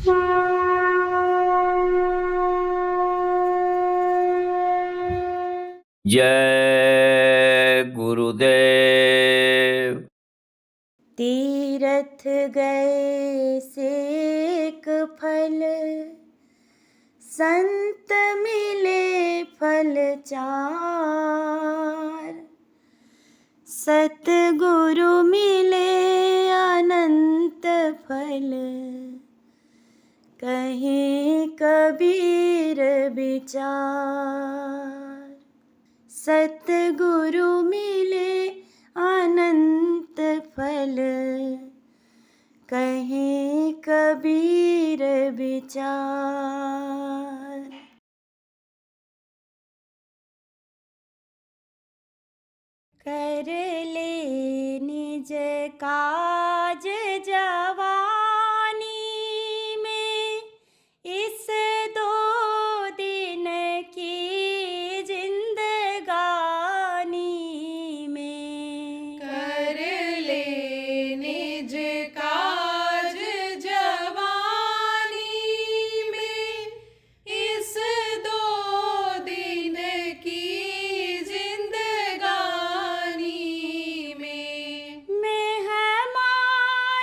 जय गुरुदेव। तीरथ गए सेक फल, संत मिले फल चार। सतगुरु मिले अनंत फल, कहे कबीर विचार। सतगुरु मिले अनंत फल, कहे कबीर विचार। कर ले निज काज जवानी में, इस 2 दिन की जिंदगानी में। कर ले निज काज जवानी में, इस 2 दिन की जिंदगानी में। मेहमान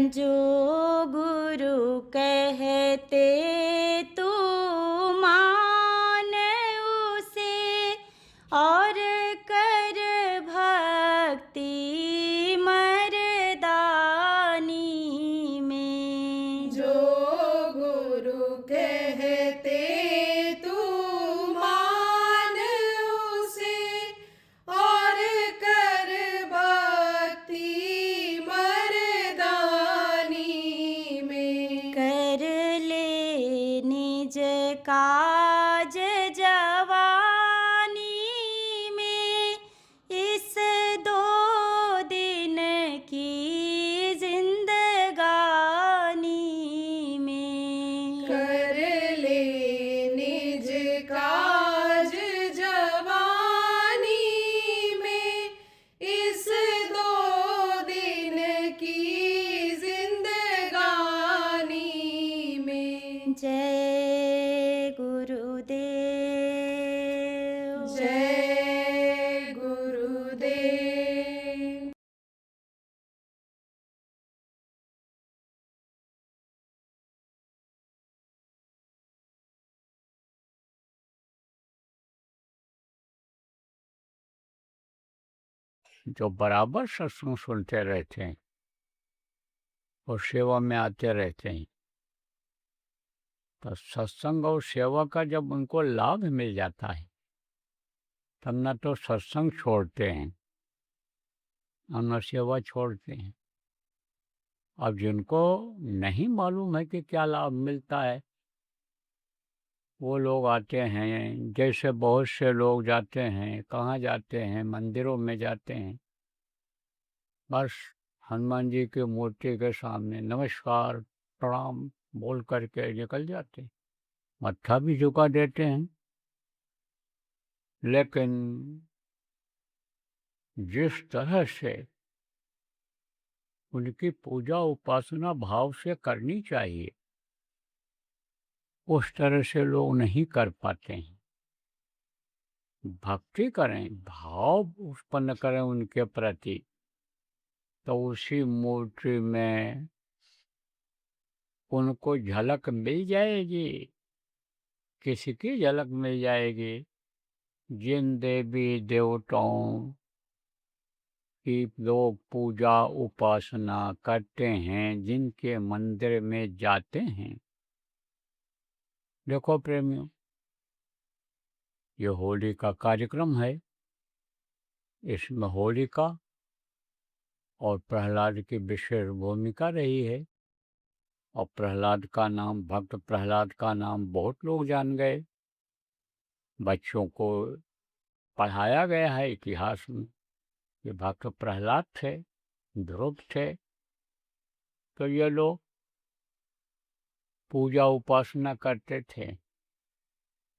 जो गुरु कहते तू मान उसे और कर भक्ति मर्दानी में। जो गुरु कहते तू मान उसे और कर भक्ति मर्दानी में। कर ले निज काज जवानी में, इस 2 दिन की जिंदगानी में। कर ले निज काज जवानी में, इस 2 दिन की जिंदगानी में। जय गुरुदेव। जय गुरुदेव। जो बराबर सत्संग सुनते रहते हैं और सेवा में आते रहते हैं, तो सत्संग और सेवा का जब उनको लाभ मिल जाता है तब न तो सत्संग छोड़ते हैं और न सेवा छोड़ते हैं। अब जिनको नहीं मालूम है कि क्या लाभ मिलता है, वो लोग आते हैं। जैसे बहुत से लोग जाते हैं, कहाँ जाते हैं, मंदिरों में जाते हैं, बस हनुमान जी की मूर्ति के सामने नमस्कार प्रणाम बोल करके निकल जाते हैं, मत्था भी झुका देते हैं। लेकिन जिस तरह से उनकी पूजा उपासना भाव से करनी चाहिए, उस तरह से लोग नहीं कर पाते हैं। भक्ति करें, भाव उत्पन्न करें उनके प्रति, तो उसी मूर्ति में उनको झलक मिल जाएगी। किसी की झलक मिल जाएगी? जिन देवी देवताओं की लोग पूजा उपासना करते हैं, जिनके मंदिर में जाते हैं। देखो प्रेमियों, ये होली का कार्यक्रम है, इसमें होलिका और प्रहलाद की विशेष भूमिका रही है। और प्रहलाद का नाम, भक्त प्रहलाद का नाम बहुत लोग जान गए। बच्चों को पढ़ाया गया है इतिहास में कि भक्त प्रहलाद थे, ध्रुव थे। तो ये लोग पूजा उपासना करते थे।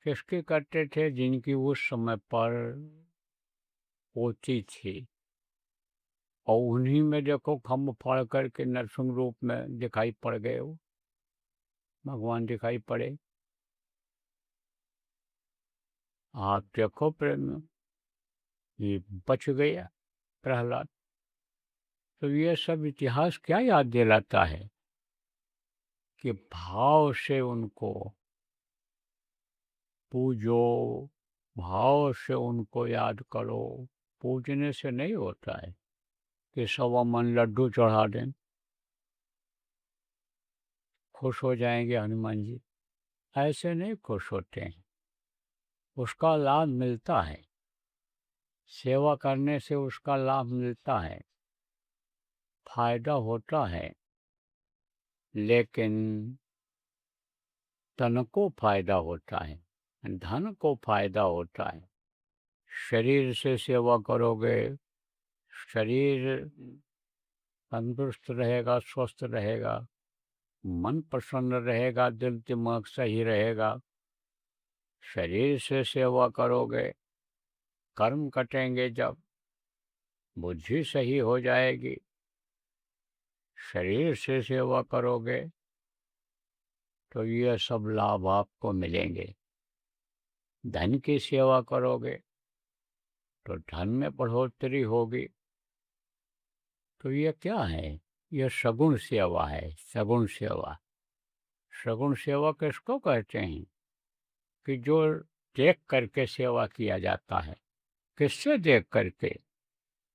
किसकी करते थे? जिनकी उस समय पर होती थी। और उन्हीं में देखो खम्भ फाड़ करके नरसिंह रूप में दिखाई पड़ गए, वो भगवान दिखाई पड़े। आप देखो प्रेम, ये बच गया प्रहलाद। तो ये सब इतिहास क्या याद दिलाता है कि भाव से उनको पूजो, भाव से उनको याद करो। पूजने से नहीं होता है कि 1.25 मन लड्डू चढ़ा दें, खुश हो जाएंगे हनुमान जी। ऐसे नहीं खुश होते हैं। उसका लाभ मिलता है, सेवा करने से उसका लाभ मिलता है, फायदा होता है। लेकिन तन को फायदा होता है, धन को फायदा होता है। शरीर से सेवा करोगे, शरीर तंदुरुस्त रहेगा, स्वस्थ रहेगा, मन प्रसन्न रहेगा, दिल दिमाग सही रहेगा। शरीर से सेवा करोगे, कर्म कटेंगे, जब बुद्धि सही हो जाएगी। शरीर से सेवा करोगे तो ये सब लाभ आपको मिलेंगे। धन की सेवा करोगे तो धन में बढ़ोतरी होगी। तो ये क्या है? ये सगुण सेवा है। सगुण सेवा, सगुण सेवा किसको कहते हैं? कि जो देख करके सेवा किया जाता है। किससे देख करके?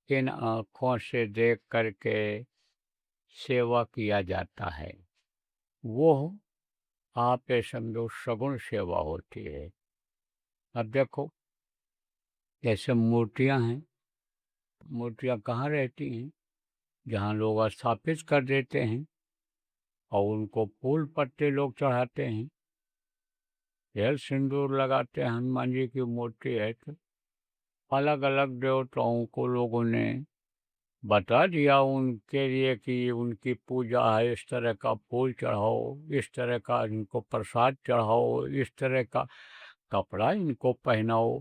इन आँखों से देख करके सेवा किया जाता है, वो आप ये समझो सगुण सेवा होती है। अब देखो, जैसे मूर्तियाँ हैं, मूर्तियाँ कहाँ रहती हैं? जहाँ लोग स्थापित कर देते हैं और उनको फूल पत्ते लोग चढ़ाते हैं, तेल सिंदूर लगाते हैं। हनुमान जी की मूर्ति है तो अलग अलग देवताओं को लोगों ने बता दिया उनके लिए कि उनकी पूजा है, इस तरह का फूल चढ़ाओ, इस तरह का इनको प्रसाद चढ़ाओ, इस तरह का कपड़ा इनको पहनाओ।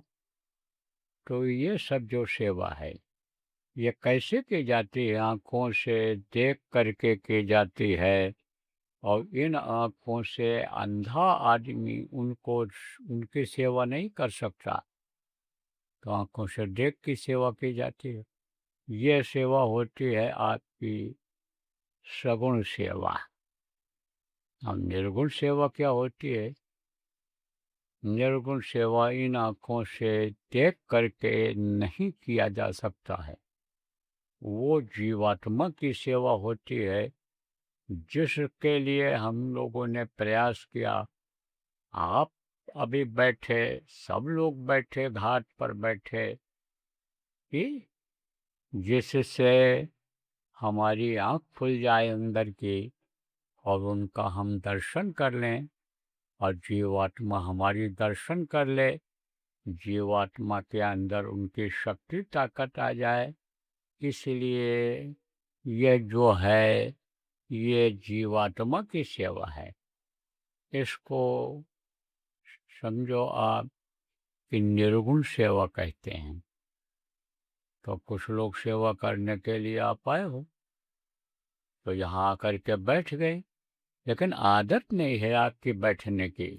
तो ये सब जो सेवा है, ये कैसे की जाती है? आँखों से देख करके की जाती है। और इन आँखों से अंधा आदमी उनकी सेवा नहीं कर सकता, तो आँखों से देख की सेवा की जाती है। ये सेवा होती है आपकी सगुण सेवा। और निर्गुण सेवा क्या होती है? निर्गुण सेवा इन आँखों से देख करके नहीं किया जा सकता है। वो जीवात्मा की सेवा होती है, जिसके लिए हम लोगों ने प्रयास किया। आप अभी बैठे, सब लोग बैठे, घाट पर बैठे, कि जिससे हमारी आँख खुल जाए अंदर की और उनका हम दर्शन कर लें, और जीवात्मा हमारी दर्शन कर ले। जीवात्मा के अंदर उनकी शक्ति ताकत आ जाए। इसलिए ये जो है, ये जीवात्मा की सेवा है। इसको समझो आप कि निर्गुण सेवा कहते हैं। तो कुछ लोग सेवा करने के लिए आप आए हो, तो यहाँ आकर के बैठ गए, लेकिन आदत नहीं है आपकी बैठने की।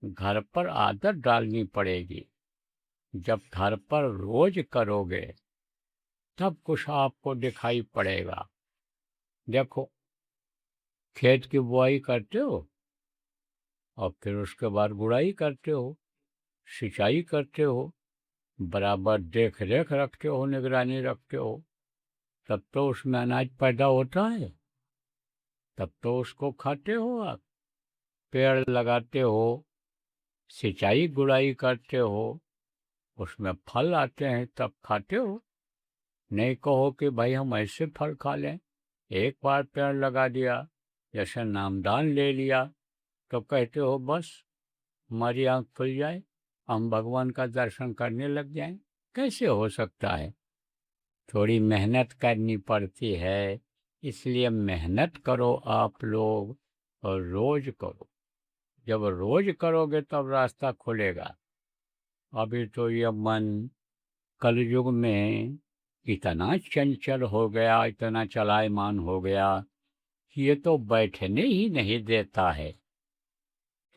घर पर आदत डालनी पड़ेगी। जब घर पर रोज करोगे तब कुछ आपको दिखाई पड़ेगा। देखो, खेत की बुआई करते हो और फिर उसके बाद गुड़ाई करते हो, सिंचाई करते हो, बराबर देख रेख रखते हो, निगरानी रखते हो, तब तो उसमें अनाज पैदा होता है, तब तो उसको खाते हो आप। पेड़ लगाते हो, सिंचाई गुड़ाई करते हो, उसमें फल आते हैं, तब खाते हो। नहीं कहो कि भाई हम ऐसे फल खा लें। एक बार पेड़ लगा दिया, जैसे नामदान ले लिया, तो कहते हो बस हमारी आँख खुल जाए, हम भगवान का दर्शन करने लग जाएं। कैसे हो सकता है? थोड़ी मेहनत करनी पड़ती है। इसलिए मेहनत करो आप लोग, और रोज करो। जब रोज करोगे तब रास्ता खुलेगा। अभी तो ये मन कलयुग में इतना चंचल हो गया, इतना चलायमान हो गया, ये तो बैठने ही नहीं देता है।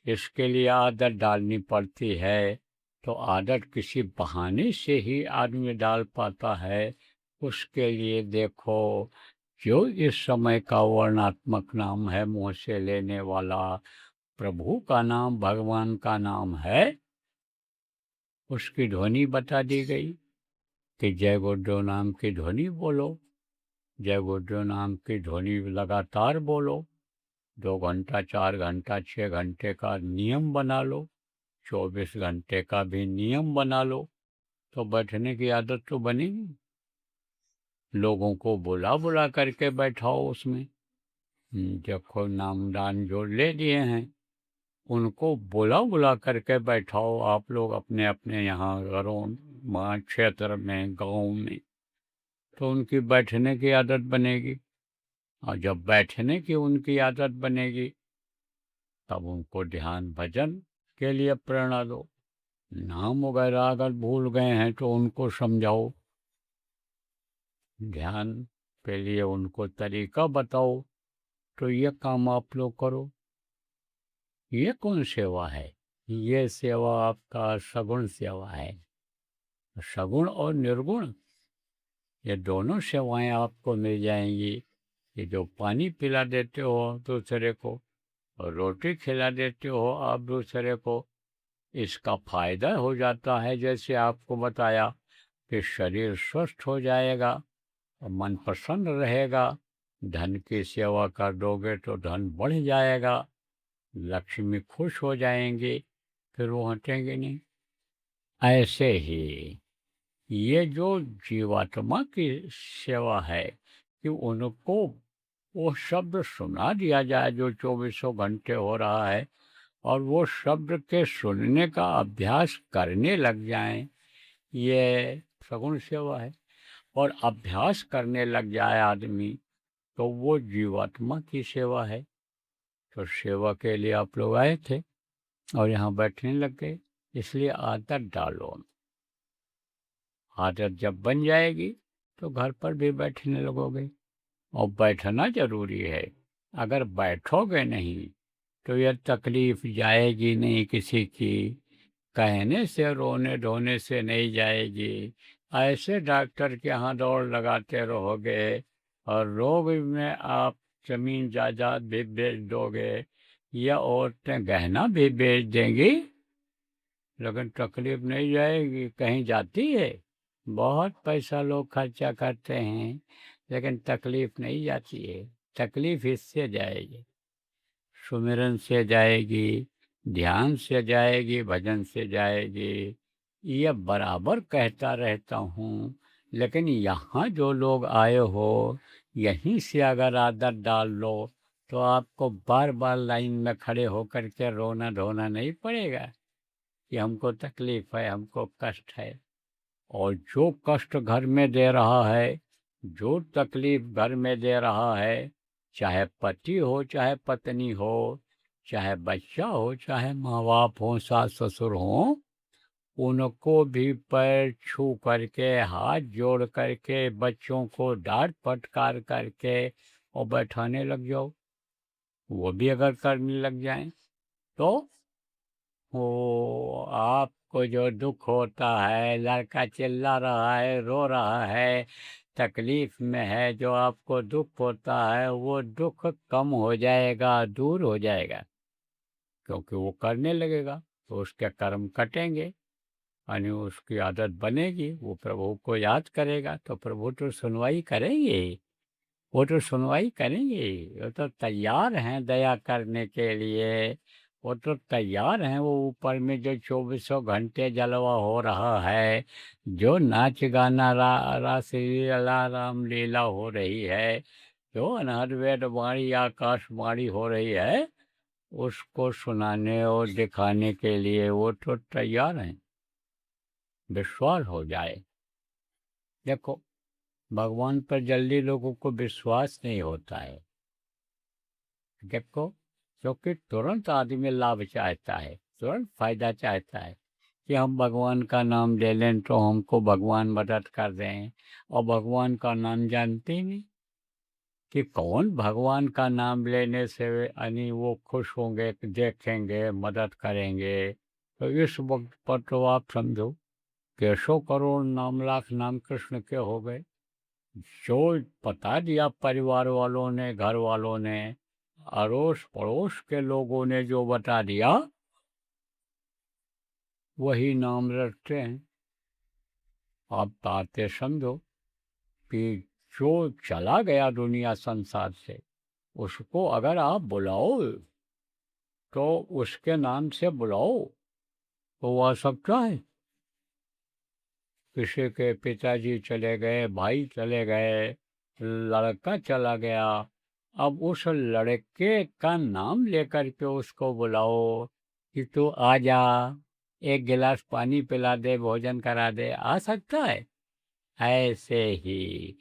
इसके लिए आदत डालनी पड़ती है। तो आदत किसी बहाने से ही आदमी डाल पाता है। उसके लिए देखो, जो इस समय का वर्णात्मक नाम है, मुँह से लेने वाला प्रभु का नाम, भगवान का नाम है, उसकी ध्वनि बता दी गई कि जय गुरुदेव नाम की ध्वनि बोलो। जय गुरुदेव नाम की ध्वनि लगातार बोलो। 2 घंटा, 4 घंटा, 6 घंटे का नियम बना लो, 24 घंटे का भी नियम बना लो, तो बैठने की आदत तो बनेगी। लोगों को बुला बुला करके बैठाओ उसमें। देखो, नामदान जो ले लिए हैं, उनको बुला बुला करके बैठाओ आप लोग अपने अपने यहाँ घरों, वहाँ क्षेत्र में, गाँव में, तो उनकी बैठने की आदत बनेगी। और जब बैठने की उनकी आदत बनेगी, तब उनको ध्यान भजन के लिए प्रेरणा दो। नाम वगैरह अगर भूल गए हैं तो उनको समझाओ, ध्यान के लिए उनको तरीका बताओ। तो ये काम आप लोग करो। ये कौन सेवा है? ये सेवा आपका सगुण सेवा है। सगुण और निर्गुण, ये दोनों सेवाएं आपको मिल जाएंगी। ये जो पानी पिला देते हो दूसरे को और रोटी खिला देते हो आप दूसरे को, इसका फायदा हो जाता है, जैसे आपको बताया, कि शरीर स्वस्थ हो जाएगा और मन प्रसन्न रहेगा। धन की सेवा कर दोगे तो धन बढ़ जाएगा, लक्ष्मी खुश हो जाएंगी, फिर वो हटेंगे नहीं। ऐसे ही ये जो जीवात्मा की सेवा है कि उनको वो शब्द सुना दिया जाए जो 24 घंटे हो रहा है, और वो शब्द के सुनने का अभ्यास करने लग जाएं, ये सगुण सेवा है। और अभ्यास करने लग जाए आदमी तो वो जीवात्मा की सेवा है। तो सेवा के लिए आप लोग आए थे और यहाँ बैठने लग गए, इसलिए आदत डालो। आदत जब बन जाएगी तो घर पर भी बैठने लगोगे, और बैठना जरूरी है। अगर बैठोगे नहीं तो यह तकलीफ जाएगी नहीं किसी की, कहने से रोने धोने से नहीं जाएगी। ऐसे डॉक्टर के यहाँ दौड़ लगाते रहोगे और रोग में आप जमीन जायदाद भी बेच दोगे, या औरतें गहना भी बेच देंगी, लेकिन तकलीफ नहीं जाएगी। कहीं जाती है? बहुत पैसा लोग खर्चा करते हैं, लेकिन तकलीफ नहीं जाती है। तकलीफ इससे जाएगी, सुमिरन से जाएगी, ध्यान से जाएगी, भजन से जाएगी। ये बराबर कहता रहता हूँ, लेकिन यहाँ जो लोग आए हो, यहीं से अगर आदत डाल लो तो आपको बार बार लाइन में खड़े होकर के रोना धोना नहीं पड़ेगा कि हमको तकलीफ है, हमको कष्ट है। और जो कष्ट घर में दे रहा है, जो तकलीफ घर में दे रहा है, चाहे पति हो, चाहे पत्नी हो, चाहे बच्चा हो, चाहे माँ बाप हो, सास ससुर हो, उनको भी पैर छू करके, हाथ जोड़ करके, बच्चों को डांट फटकार करके और बैठाने लग जाओ। वो भी अगर करने लग जाएं तो वो आपको जो दुख होता है, लड़का चिल्ला रहा है, रो रहा है, तकलीफ में है, जो आपको दुख होता है वो दुख कम हो जाएगा, दूर हो जाएगा, क्योंकि वो करने लगेगा तो उसके कर्म कटेंगे, यानी उसकी आदत बनेगी। वो प्रभु को याद करेगा तो प्रभु तो सुनवाई करेंगे, वो तो सुनवाई करेंगे। वो तो तैयार हैं दया करने के लिए, वो तो तैयार हैं। वो ऊपर में जो 24 घंटे जलवा हो रहा है, जो नाच गाना रास लीला रामलीला हो रही है, जो अनहद वेद वाणी आकाशवाणी हो रही है, उसको सुनाने और दिखाने के लिए वो तो तैयार हैं। विश्वास हो जाए। देखो, भगवान पर जल्दी लोगों को विश्वास नहीं होता है। देखो, क्योंकि तुरंत आदमी लाभ चाहता है, तुरंत फायदा चाहता है कि हम भगवान का नाम ले लें तो हमको भगवान मदद कर दें, और भगवान का नाम जानते ही नहीं कि कौन भगवान का नाम लेने से यानी वो खुश होंगे, देखेंगे, मदद करेंगे। तो इस वक्त पर तो आप समझो कि 100 करोड़ नाम लाख नाम कृष्ण के हो गए। जो बता दिया परिवार वालों ने, घर वालों ने, अड़ोस पड़ोस के लोगों ने जो बता दिया, वही नाम रखते हैं। आप बातें समझो कि जो चला गया दुनिया संसार से, उसको अगर आप बुलाओ तो उसके नाम से बुलाओ तो वो आ सकता है। किसी के पिताजी चले गए, भाई चले गए, लड़का चला गया, अब उस लड़के का नाम लेकर के उसको बुलाओ कि तू आ जा, एक गिलास पानी पिला दे, भोजन करा दे, आ सकता है? ऐसे ही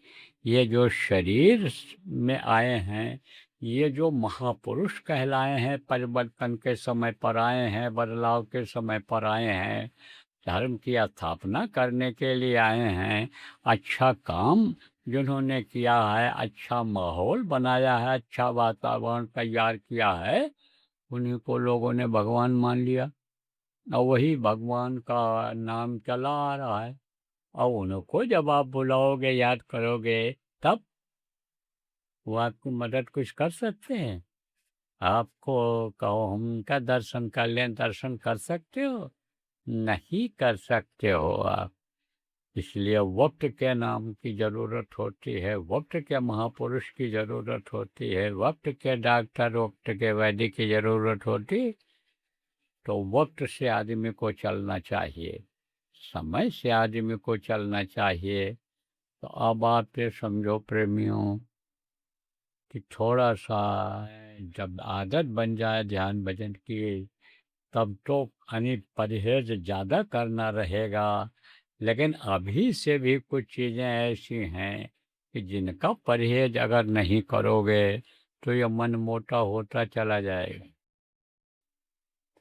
ये जो शरीर में आए हैं, ये जो महापुरुष कहलाए हैं, परिवर्तन के समय पर आए हैं, बदलाव के समय पर आए हैं, धर्म की स्थापना करने के लिए आए हैं, अच्छा काम जिन्होंने किया है, अच्छा माहौल बनाया है, अच्छा वातावरण तैयार किया है, उन्हीं को लोगों ने भगवान मान लिया, और वही भगवान का नाम चला आ रहा है। और उनको जब आप बुलाओगे, याद करोगे, तब वो आपकी मदद कुछ कर सकते हैं? आपको कहो हम उनका दर्शन कर लें, दर्शन कर सकते हो? नहीं कर सकते हो आप। इसलिए वक्त के नाम की ज़रूरत होती है, वक्त के महापुरुष की ज़रूरत होती है, वक्त के डॉक्टर, वक्त के वैद्य की ज़रूरत होती। तो वक्त से आदमी को चलना चाहिए, समय से आदमी को चलना चाहिए। तो अब आप ये समझो प्रेमियों कि थोड़ा सा जब आदत बन जाए ध्यान भजन की, तब तो यानी परहेज ज़्यादा करना रहेगा। लेकिन अभी से भी कुछ चीज़ें ऐसी हैं कि जिनका परहेज अगर नहीं करोगे तो ये मन मोटा होता चला जाएगा।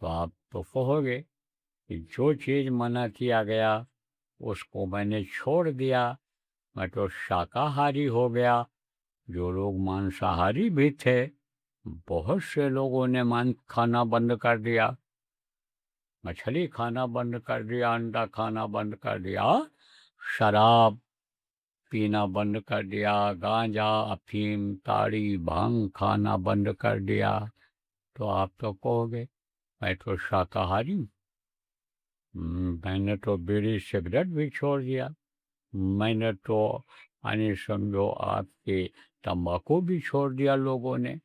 तो आप तो कहोगे कि जो चीज़ मना किया गया उसको मैंने छोड़ दिया, मैं तो शाकाहारी हो गया। जो लोग मांसाहारी भी थे, बहुत से लोगों ने मांस खाना बंद कर दिया, मछली खाना बंद कर दिया, अंडा खाना बंद कर दिया, शराब पीना बंद कर दिया, गांजा, अफीम, ताड़ी, भांग खाना बंद कर दिया। तो आप तो कहोगे मैं तो शाकाहारी हूँ। मैंने तो बीड़ी सिगरेट भी छोड़ दिया, मैंने तो यानी समझो आपके तंबाकू भी छोड़ दिया। लोगों ने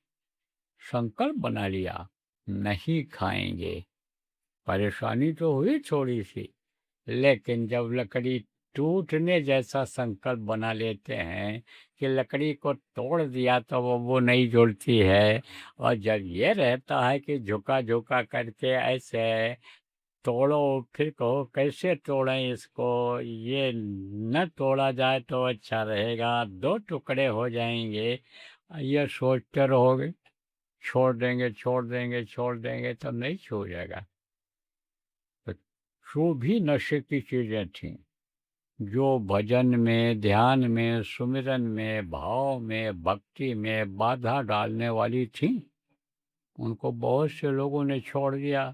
संकल्प बना लिया नहीं खाएंगे। परेशानी तो हुई थोड़ी सी, लेकिन जब लकड़ी टूटने जैसा संकल्प बना लेते हैं कि लकड़ी को तोड़ दिया तो वो नहीं जुड़ती है, और जब ये रहता है कि झुका झुका करके ऐसे तोड़ो, फिर कहो कैसे तोड़ें इसको, ये न तोड़ा जाए तो अच्छा रहेगा, दो टुकड़े हो जाएंगे, ये सोचते रहोगे छोड़ देंगे छोड़ देंगे छोड़ देंगे, तब नहीं छूटेगा। तो जो भी नशे की चीज़ें थीं, जो भजन में, ध्यान में, सुमिरन में, भाव में, भक्ति में बाधा डालने वाली थीं, उनको बहुत से लोगों ने छोड़ दिया।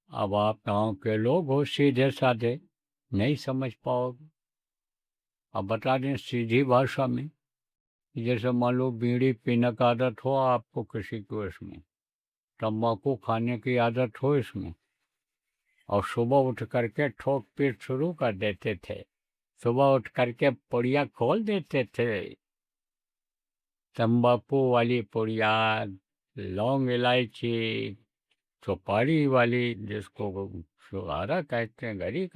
अब आप गांव के लोग हो, सीधे साधे, नहीं समझ पाओगे। अब बता दें सीधी भाषा में, जैसे मान लो बीड़ी पीने का आदत हो आपको किसी को, इसमें तम्बाकू खाने की आदत हो इसमें, और सुबह उठ करके ठोक पीट शुरू कर देते थे, सुबह उठ करके पुड़िया खोल देते थे, तंबाकू वाली पुड़िया, लौंग इलायची, सुपारी वाली जिसको सुहारा कहते हैं, गरी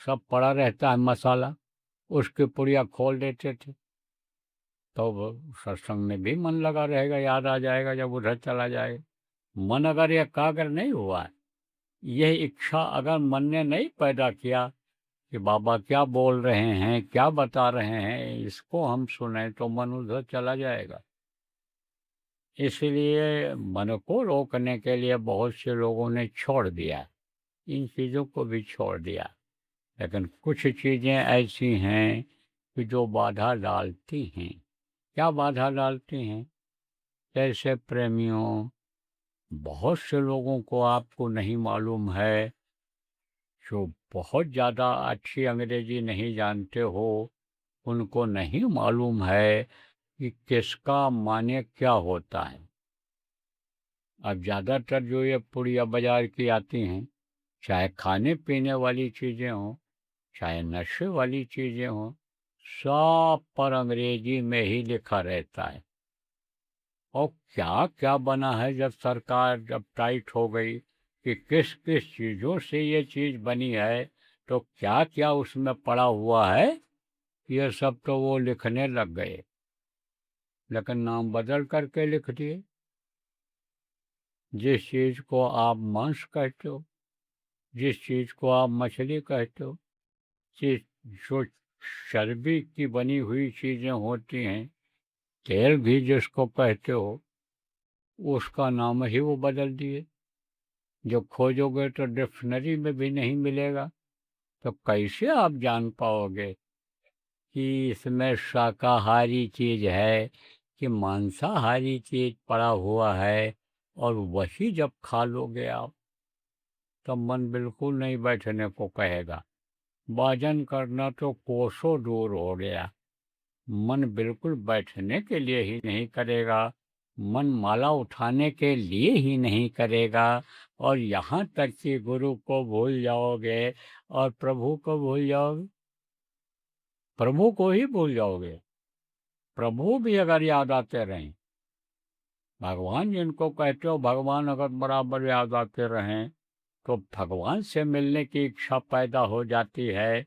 सब पड़ा रहता है मसाला, उसकी पुड़िया खोल देते थे। तो सत्संग में भी मन लगा रहेगा, याद आ जाएगा जब उधर चला जाएगा। मन अगर एकाग्र नहीं हुआ, यह इच्छा अगर मन ने नहीं पैदा किया कि बाबा क्या बोल रहे हैं, क्या बता रहे हैं, इसको हम सुने, तो मन उधर चला जाएगा। इसलिए मन को रोकने के लिए बहुत से लोगों ने छोड़ दिया, इन चीज़ों को भी छोड़ दिया। लेकिन कुछ चीज़ें ऐसी हैं कि जो बाधा डालती हैं। क्या बाधा डालती हैं? जैसे प्रेमियों, बहुत से लोगों को आपको नहीं मालूम है, जो बहुत ज़्यादा अच्छी अंग्रेजी नहीं जानते हो, उनको नहीं मालूम है कि किसका माने क्या होता है। अब ज़्यादातर जो ये पुड़िया बाज़ार की आती हैं, चाहे खाने पीने वाली चीज़ें हों, चाहे नशे वाली चीज़ें हों, सब पर अंग्रेजी में ही लिखा रहता है। और क्या क्या बना है, जब सरकार जब टाइट हो गई कि किस किस चीज़ों से ये चीज़ बनी है, तो क्या क्या उसमें पड़ा हुआ है, ये सब तो वो लिखने लग गए। लेकिन नाम बदल करके लिख दिए। जिस चीज़ को आप मांस कहते हो, जिस चीज़ को आप मछली कहते हो, जिस जो चर्बी की बनी हुई चीज़ें होती हैं, तेल भी जिसको कहते हो, उसका नाम ही वो बदल दिए। जो खोजोगे तो डिक्शनरी में भी नहीं मिलेगा। तो कैसे आप जान पाओगे कि इसमें शाकाहारी चीज़ है कि मांसाहारी चीज़ पड़ा हुआ है? और वही जब खा लोगे आप, तब मन बिल्कुल नहीं बैठने को कहेगा। भजन करना तो कोसों दूर हो गया। मन बिल्कुल बैठने के लिए ही नहीं करेगा, मन माला उठाने के लिए ही नहीं करेगा, और यहाँ तक कि गुरु को भूल जाओगे और प्रभु को भूल जाओगे, प्रभु को ही भूल जाओगे। प्रभु भी अगर याद आते रहें, भगवान जिनको कहते हो, भगवान अगर बराबर याद आते रहें, तो भगवान से मिलने की इच्छा पैदा हो जाती है,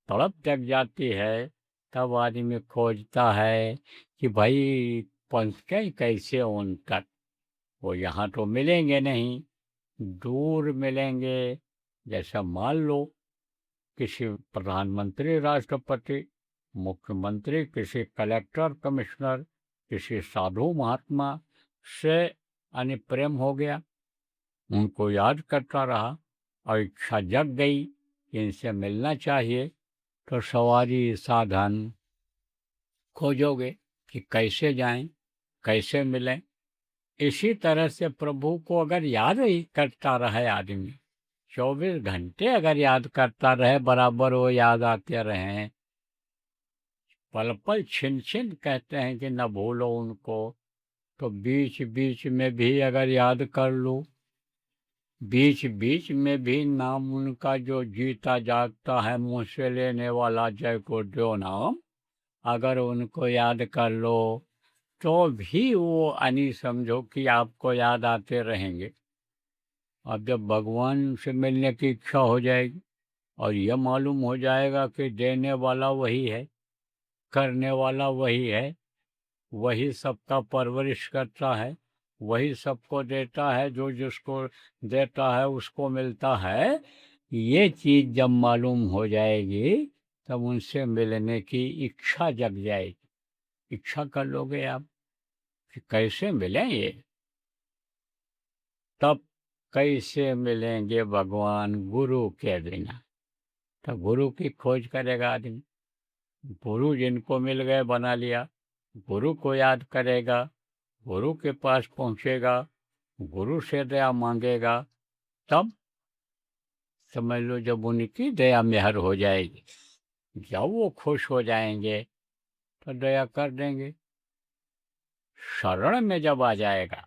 तड़प जग जाती है। तब आदमी खोजता है कि भाई पहुँचे कैसे उन तक। वो यहाँ तो मिलेंगे नहीं, दूर मिलेंगे। जैसा मान लो किसी प्रधानमंत्री, राष्ट्रपति, मुख्यमंत्री, किसी कलेक्टर, कमिश्नर, किसी साधु महात्मा से प्रेम हो गया, उनको याद करता रहा और इच्छा जग गई कि इनसे मिलना चाहिए, तो सवारी साधन खोजोगे कि कैसे जाएं, कैसे मिलें। इसी तरह से प्रभु को अगर याद ही करता रहे आदमी, 24 घंटे अगर याद करता रहे, बराबर वो याद आते रहें, पल पल छिन छिन कहते हैं कि न भूलो उनको, तो बीच बीच में भी अगर याद कर लो, बीच बीच में भी नाम उनका जो जीता जागता है, मुँह से लेने वाला जय को जो नाम, अगर उनको याद कर लो, तो भी वो समझो कि आपको याद आते रहेंगे। अब जब भगवान से मिलने की इच्छा हो जाएगी और यह मालूम हो जाएगा कि देने वाला वही है, करने वाला वही है, वही सबका परवरिश करता है, वही सबको देता है, जो जिसको देता है उसको मिलता है, ये चीज़ जब मालूम हो जाएगी, तब उनसे मिलने की इच्छा जग जाएगी। इच्छा कर लोगे आप कि कैसे मिलें ये, तब कैसे मिलेंगे भगवान गुरु के बिना। तो गुरु की खोज करेगा आदमी, गुरु जिनको मिल गए बना लिया, गुरु को याद करेगा, गुरु के पास पहुँचेगा, गुरु से दया मांगेगा, तब समझ लो जब उनकी दया मेहर हो जाएगी, जब वो खुश हो जाएंगे तो दया कर देंगे। शरण में जब आ जाएगा,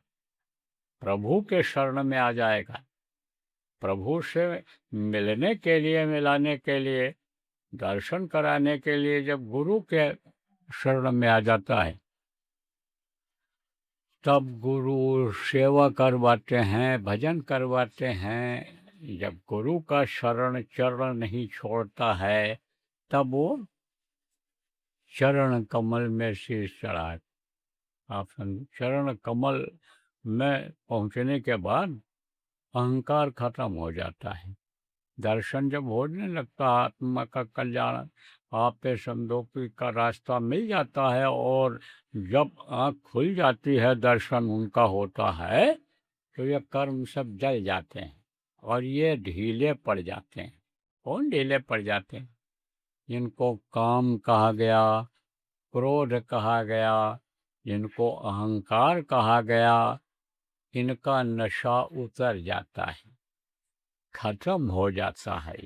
प्रभु के शरण में आ जाएगा, प्रभु से मिलने के लिए, मिलाने के लिए, दर्शन कराने के लिए जब गुरु के शरण में आ जाता है, तब गुरु सेवा करवाते हैं, भजन करवाते हैं। जब गुरु का शरण चरण नहीं छोड़ता है, तब वो चरण कमल में शीश चढ़ाए। आप समझो, चरण कमल में पहुंचने के बाद अहंकार खत्म हो जाता है। दर्शन जब होने लगता है, आत्मा का कल्याण आप पे समझो का रास्ता मिल जाता है, और जब आँख खुल जाती है, दर्शन उनका होता है, तो ये कर्म सब जल जाते हैं और ये ढीले पड़ जाते हैं। कौन ढीले पड़ जाते हैं? जिनको काम कहा गया, क्रोध कहा गया, जिनको अहंकार कहा गया, इनका नशा उतर जाता है, खत्म हो जाता है।